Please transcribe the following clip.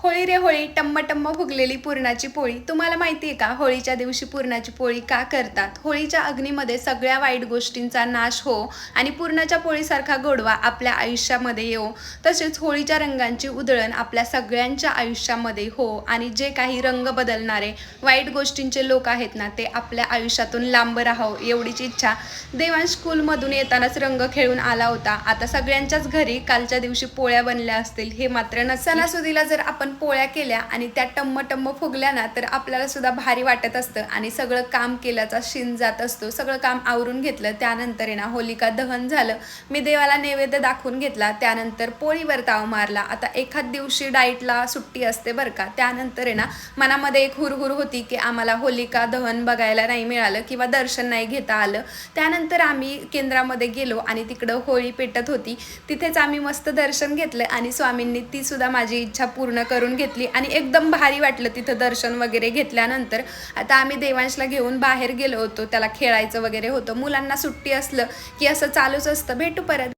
होळी रे होळी, टम्म टम्म फुगलेली पुरणाची पोळी. तुम्हाला माहिती आहे का, होळीच्या दिवशी पुरणाची पोळी का करतात? होळीच्या अग्नीमध्ये सगळ्या वाईट गोष्टींचा नाश हो आणि पुरणाच्या पोळीसारखा गोडवा आपल्या आयुष्यामध्ये येवो. तसेच होळीच्या रंगांची उधळण आपल्या सगळ्यांच्या आयुष्यामध्ये हो आणि जे काही रंग बदलणारे वाईट गोष्टींचे लोक आहेत ना, ते आपल्या आयुष्यातून लांब राहावं एवढीच इच्छा. देवांश स्कूलमधून येतानाच रंग खेळून आला होता. आता सगळ्यांच्याच घरी कालच्या दिवशी पोळ्या बनल्या असतील हे मात्र नक्की. सणासुदीला जर आपण पोळ्या केल्या आणि त्या टम्म टम्म फुगल्या ना, तर आपल्याला सुद्धा भारी वाटत असतं आणि सगळं काम केल्याचा शिन जात असतो. सगळं काम आवरून घेतलं, त्यानंतर आहे ना होलिका दहन झालं. मी देवाला नैवेद्य दाखवून घेतला, त्यानंतर पोळीवर ताव मारला. आता एखाद दिवशी डाईटला सुट्टी असते बरं का. त्यानंतर आहे ना मनामध्ये एक हुरहुर होती की आम्हाला होलिका दहन बघायला नाही मिळालं किंवा दर्शन नाही घेता आलं. त्यानंतर आम्ही केंद्रामध्ये गेलो आणि तिकडं होळी पेटत होती. तिथेच आम्ही मस्त दर्शन घेतलं आणि स्वामींनी ती सुद्धा माझी इच्छा पूर्ण करून घेतली आणि एकदम भारी वाटलं तिथं दर्शन वगैरे घेतल्यानंतर. आता आम्ही देवांशला घेऊन बाहेर गेलो होतो, त्याला खेळायचं वगैरे होतं. मुलांना सुट्टी असलं की असं चालूच असतं. भेटू परत.